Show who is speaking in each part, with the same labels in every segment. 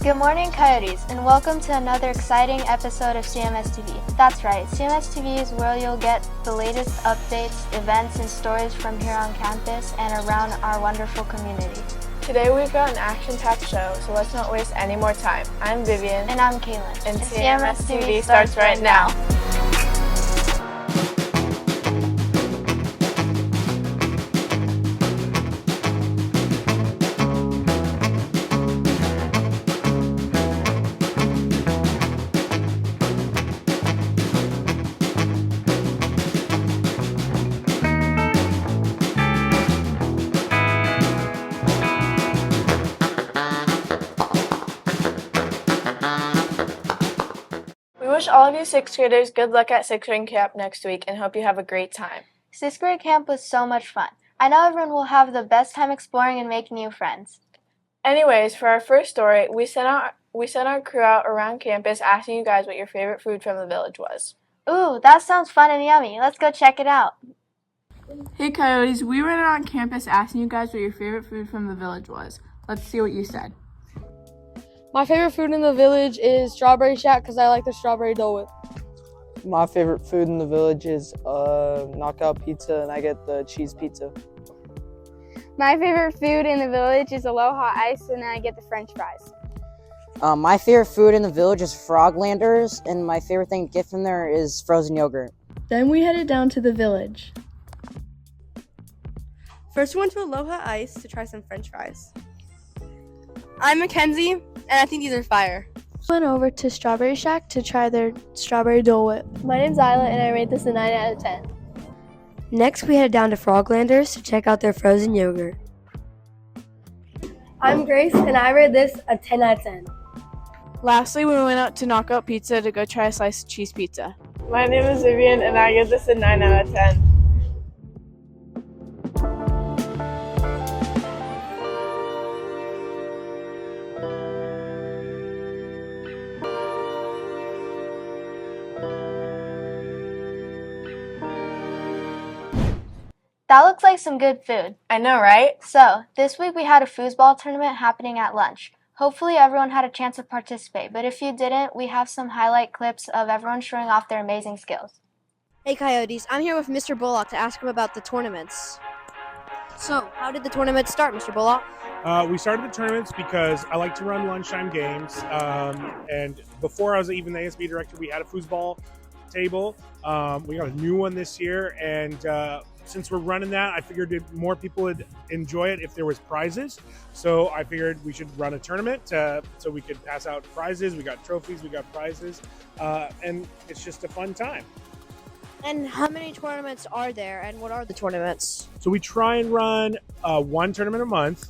Speaker 1: Good morning, Coyotes, and welcome to another exciting episode of Cmstv. That's right, Cmstv is where you'll get the latest updates, events, and stories from here on campus and around our wonderful community.
Speaker 2: Today we've got an action-packed show, so let's not waste any more time. I'm Vivian.
Speaker 1: And I'm Kaylin.
Speaker 2: And Cmstv starts right now. We wish all of you 6th graders good luck at 6th grade camp next week and hope you have a great time.
Speaker 1: 6th grade camp was so much fun. I know everyone will have the best time exploring and making new friends.
Speaker 2: Anyways, for our first story, we sent our crew out around campus asking you guys what your favorite food from the village was.
Speaker 1: Ooh, that sounds fun and yummy. Let's go check it out.
Speaker 3: Hey Coyotes, we went out on campus asking you guys what your favorite food from the village was. Let's see what you said.
Speaker 4: My favorite food in the village is Strawberry Shack because I like the strawberry Dole Whip.
Speaker 5: My favorite food in the village is Knockout Pizza, and I get the cheese pizza.
Speaker 6: My favorite food in the village is Aloha Ice, and I get the French fries.
Speaker 7: My favorite food in the village is Froglanders, and my favorite thing to get from there is frozen yogurt.
Speaker 8: Then we headed down to the village.
Speaker 9: First, we went to Aloha Ice to try some French fries. I'm Mackenzie, and I think these are fire.
Speaker 8: Went over to Strawberry Shack to try their strawberry Dole Whip.
Speaker 10: My name's Isla, and I rate this a 9 out of 10.
Speaker 11: Next, we headed down to Froglanders to check out their frozen yogurt.
Speaker 10: I'm Grace, and I rate this a 10 out of 10.
Speaker 3: Lastly, we went out to Knockout Pizza to go try a slice of cheese pizza.
Speaker 2: My name is Vivian, and I give this a 9 out of 10.
Speaker 1: That looks like some good food.
Speaker 2: I know, right?
Speaker 1: So, this week we had a foosball tournament happening at lunch. Hopefully everyone had a chance to participate, but if you didn't, we have some highlight clips of everyone showing off their amazing skills.
Speaker 11: Hey Coyotes, I'm here with Mr. Bullock to ask him about the tournaments. So, how did the tournament start, Mr. Bullock?
Speaker 12: We started the tournaments because I like to run lunchtime games, and before I was even the ASB director, we had a foosball table. We got a new one this year, and since we're running that, I figured more people would enjoy it if there was prizes. So I figured we should run a tournament so we could pass out prizes. We got trophies, we got prizes, and it's just a fun time.
Speaker 11: And how many tournaments are there, and what are the tournaments?
Speaker 12: So we try and run one tournament a month.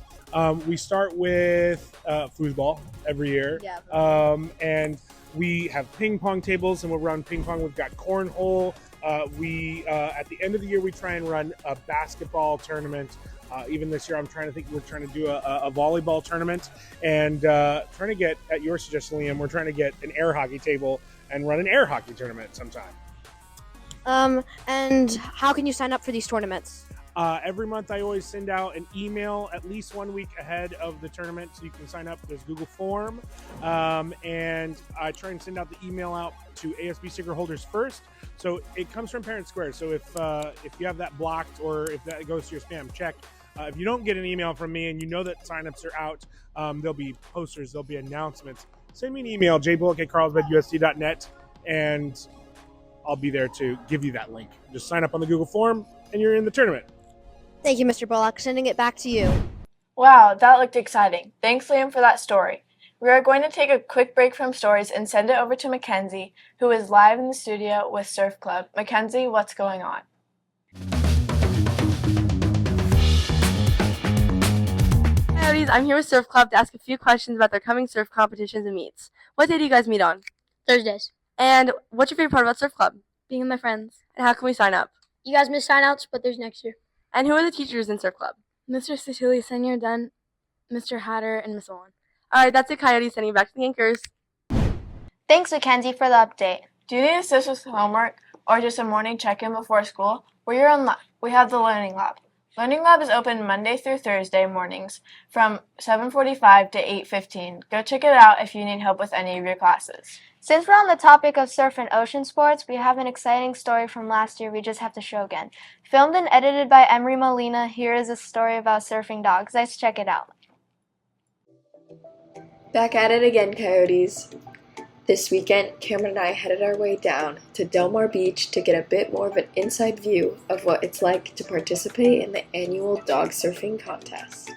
Speaker 12: We start with foosball every year.
Speaker 11: Yeah.
Speaker 12: And we have ping pong tables, and we'll run ping pong. We've got cornhole. At the end of the year, we try and run a basketball tournament. Even this year, we're trying to do a volleyball tournament, and trying to get, at your suggestion, Liam, we're trying to get an air hockey table and run an air hockey tournament sometime.
Speaker 11: And how can you sign up for these tournaments?
Speaker 12: Every month, I always send out an email at least 1 week ahead of the tournament, so you can sign up. There's Google form, and I try and send out the email out to ASB sticker holders first. So it comes from Parent Square. So if you have that blocked, or if that goes to your spam, check. If you don't get an email from me and you know that signups are out, there'll be posters, there'll be announcements. Send me an email, jbullock@carlsbadusd.net, and I'll be there to give you that link. Just sign up on the Google form, and you're in the tournament.
Speaker 11: Thank you, Mr. Bullock. Sending it back to you.
Speaker 2: Wow, that looked exciting. Thanks, Liam, for that story. We are going to take a quick break from stories and send it over to Mackenzie, who is live in the studio with Surf Club. Mackenzie, what's going on?
Speaker 9: Coyotes, I'm here with Surf Club to ask a few questions about their coming surf competitions and meets. What day do you guys meet on?
Speaker 6: Thursdays.
Speaker 9: And what's your favorite part about Surf Club?
Speaker 6: Being with my friends.
Speaker 9: And how can we sign up?
Speaker 6: You guys missed sign-outs, but there's next year.
Speaker 9: And who are the teachers in Surf Club?
Speaker 8: Mr. Cecilia, Senior Dunn, Mr. Hatter, and Miss Owen.
Speaker 9: All right, that's it, Coyotes. Sending you back to the anchors.
Speaker 1: Thanks, Mackenzie, for the update.
Speaker 2: Do you need assist with homework or just a morning check-in before school? We have the Learning Lab. Learning Lab is open Monday through Thursday mornings from 7:45 to 8:15. Go check it out if you need help with any of your classes.
Speaker 1: Since we're on the topic of surf and ocean sports, we have an exciting story from last year we just have to show again. Filmed and edited by Emery Molina, here is a story about surfing dogs. Let's check it out.
Speaker 13: Back at it again, Coyotes. This weekend, Cameron and I headed our way down to Del Mar Beach to get a bit more of an inside view of what it's like to participate in the annual dog surfing contest.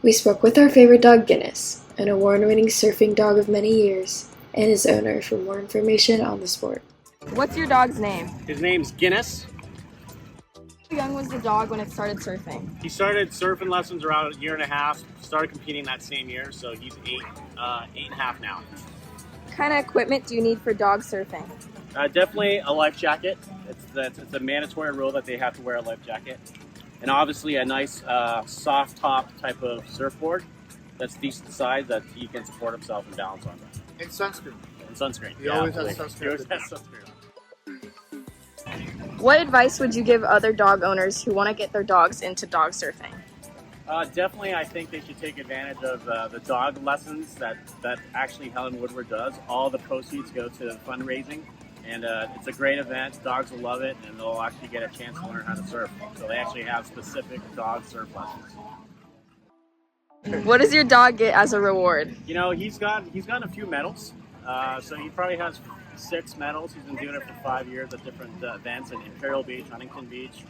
Speaker 13: We spoke with our favorite dog, Guinness, an award-winning surfing dog of many years, and his owner for more information on the sport.
Speaker 3: What's your dog's name?
Speaker 14: His name's Guinness.
Speaker 3: How young was the dog when it started surfing?
Speaker 14: He started surfing lessons around a year and a half, started competing that same year, so he's eight and a half now.
Speaker 3: What kind of equipment do you need for dog surfing?
Speaker 14: Definitely a life jacket. It's a mandatory rule that they have to wear a life jacket. And obviously a nice soft top type of surfboard that's decent size that he can support himself and balance on.
Speaker 15: And sunscreen.
Speaker 14: And sunscreen.
Speaker 15: He always has sunscreen.
Speaker 14: He always has sunscreen.
Speaker 3: What advice would you give other dog owners who want to get their dogs into dog surfing?
Speaker 14: Definitely, I think they should take advantage of the dog lessons that actually Helen Woodward does. All the proceeds go to fundraising, and it's a great event. Dogs will love it, and they'll actually get a chance to learn how to surf. So they actually have specific dog surf lessons.
Speaker 3: What does your dog get as a reward?
Speaker 14: You know, he's gotten a few medals. So he probably has 6 medals. He's been doing it for 5 years at different events in Imperial Beach, Huntington Beach,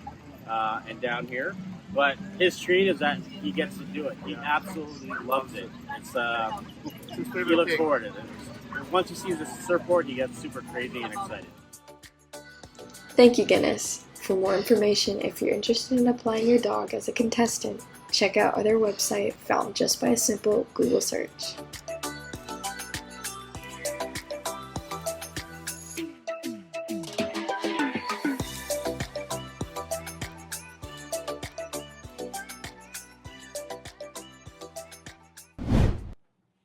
Speaker 14: and down here. But his treat is that he gets to do it. He absolutely loves it. It's he looks forward to it. Once he sees the surfboard, he gets super crazy and excited.
Speaker 13: Thank you, Guinness. For more information, if you're interested in applying your dog as a contestant, check out their website found just by a simple Google search.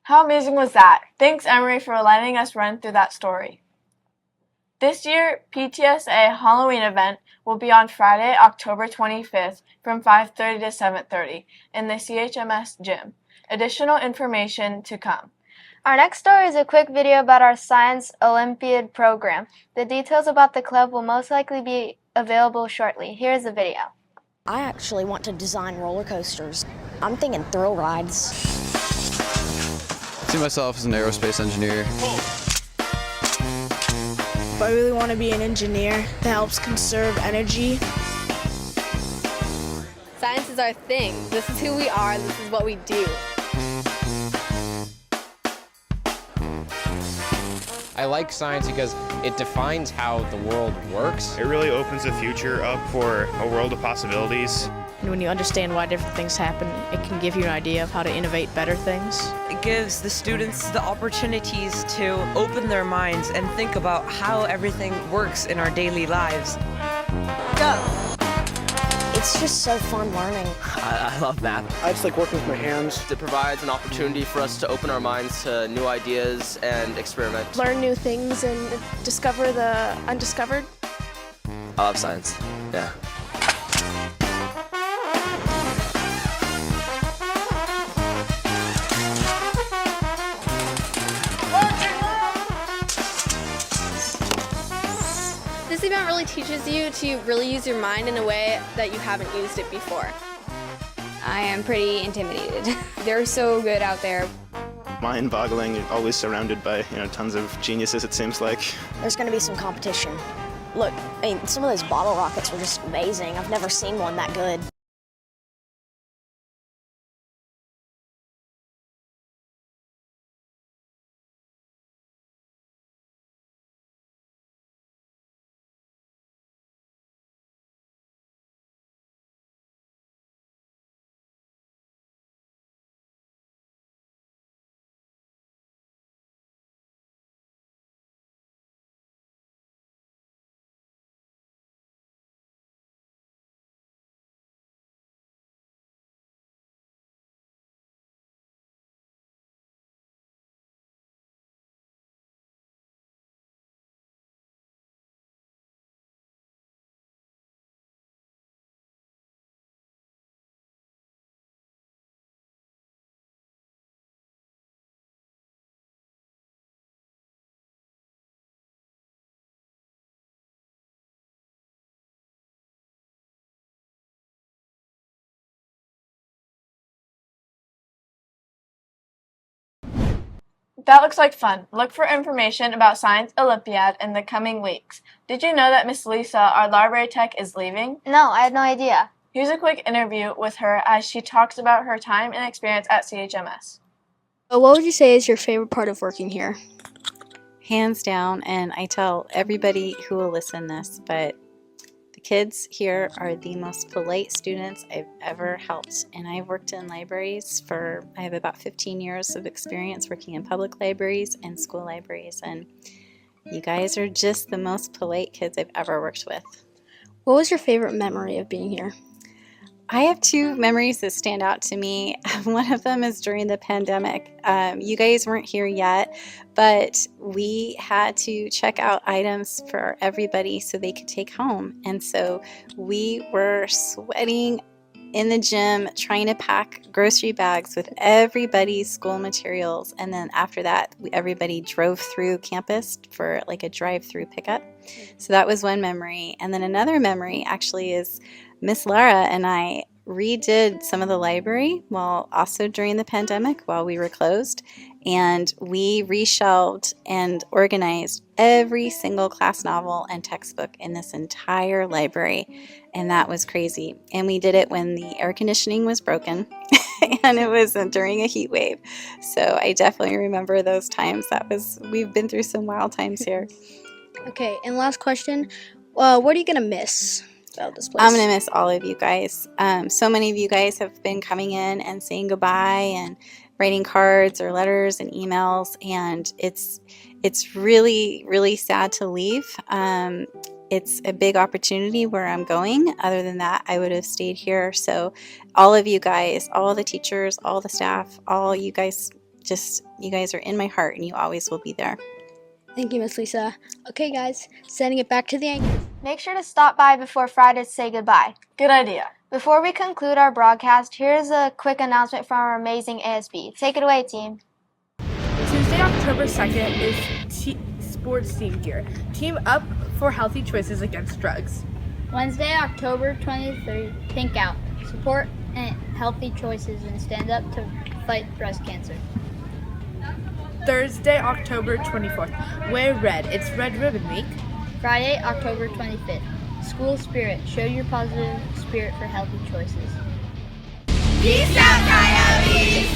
Speaker 2: How amazing was that? Thanks, Emery, for letting us run through that story. This year, PTSA Halloween event will be on Friday, October 25th from 5:30 to 7:30 in the CHMS gym. Additional information to come.
Speaker 1: Our next story is a quick video about our Science Olympiad program. The details about the club will most likely be available shortly. Here's the video.
Speaker 16: I actually want to design roller coasters. I'm thinking thrill rides.
Speaker 17: I see myself as an aerospace engineer.
Speaker 18: I really want to be an engineer that helps conserve energy.
Speaker 19: Science is our thing. This is who we are. This is what we do.
Speaker 20: I like science because it defines how the world works.
Speaker 21: It really opens the future up for a world of possibilities.
Speaker 18: And when you understand why different things happen, it can give you an idea of how to innovate better things.
Speaker 22: It gives the students the opportunities to open their minds and think about how everything works in our daily lives.
Speaker 16: Go! It's just so fun learning.
Speaker 23: I love math.
Speaker 24: I just like working with my hands.
Speaker 23: It provides an opportunity for us to open our minds to new ideas and experiment.
Speaker 8: Learn new things and discover the undiscovered.
Speaker 23: I love science, yeah.
Speaker 19: This event really teaches you to really use your mind in a way that you haven't used it before.
Speaker 6: I am pretty intimidated. They're so good out there.
Speaker 21: Mind-boggling. You're always surrounded by tons of geniuses. It seems like
Speaker 16: There's going to be some competition. Look, I mean, some of those bottle rockets were just amazing. I've never seen one that good.
Speaker 2: That looks like fun. Look for information about Science Olympiad in the coming weeks. Did you know that Miss Lisa, our library tech, is leaving?
Speaker 1: No, I had no idea.
Speaker 2: Here's a quick interview with her as she talks about her time and experience at CHMS.
Speaker 11: What would you say is your favorite part of working here?
Speaker 4: Hands down, and I tell everybody who will listen this, but the kids here are the most polite students I've ever helped. And I've worked in libraries I have about 15 years of experience working in public libraries and school libraries. And you guys are just the most polite kids I've ever worked with.
Speaker 11: What was your favorite memory of being here?
Speaker 4: I have two memories that stand out to me. One of them is during the pandemic. You guys weren't here yet, but we had to check out items for everybody so they could take home. And so we were sweating in the gym trying to pack grocery bags with everybody's school materials. And then after that, everybody drove through campus for like a drive-through pickup. So that was one memory. And then another memory actually is Miss Lara and I redid some of the library while also during the pandemic while we were closed, and we reshelved and organized every single class novel and textbook in this entire library, and that was crazy. And we did it when the air conditioning was broken and it was during a heat wave. So I definitely remember those times. We've been through some wild times here.
Speaker 11: Okay, and last question, what are you gonna miss about this place?
Speaker 4: I'm going to miss all of you guys. So many of you guys have been coming in and saying goodbye and writing cards or letters and emails, and it's really, really sad to leave. It's a big opportunity where I'm going. Other than that, I would have stayed here. So all of you guys, all the teachers, all the staff, all you guys, you guys are in my heart, and you always will be there.
Speaker 11: Thank you, Miss Lisa. Okay, guys, sending it back to the anchor.
Speaker 1: Make sure to stop by before Friday to say goodbye.
Speaker 2: Good idea.
Speaker 1: Before we conclude our broadcast, here's a quick announcement from our amazing ASB. Take it away, team.
Speaker 3: Tuesday, October 2nd is sports team gear. Team up for healthy choices against drugs.
Speaker 6: Wednesday, October 23rd, Pink Out. Support and healthy choices and stand up to fight breast cancer.
Speaker 3: Thursday, October 24th, wear red. It's Red Ribbon Week.
Speaker 6: Friday, October 25th, School Spirit. Show your positive spirit for healthy choices.
Speaker 2: Peace out, Coyotes!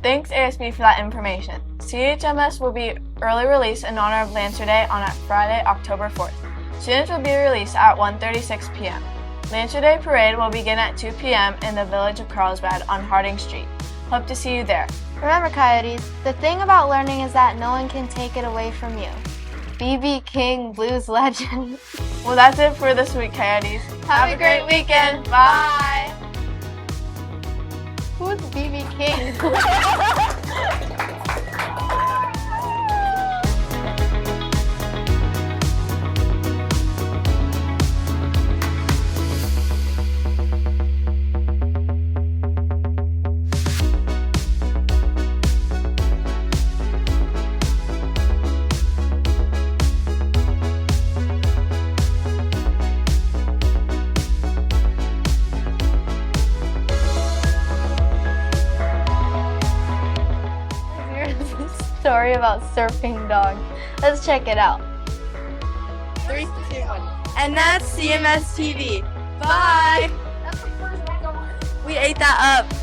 Speaker 2: Thanks, ASB, for that information. CHMS will be early release in honor of Lancer Day on Friday, October 4th. Students will be released at 1:36 p.m. Lancer Day Parade will begin at 2 p.m. in the village of Carlsbad on Harding Street. Hope to see you there.
Speaker 1: Remember, Coyotes, the thing about learning is that no one can take it away from you. B.B. King, blues legend.
Speaker 2: Well, that's it for this week, Coyotes. Have a great weekend. Bye.
Speaker 1: Who's B.B. King? Story about surfing dog. Let's check it out.
Speaker 9: 3, 2, 1. And that's Cmstv. Bye! We ate that up.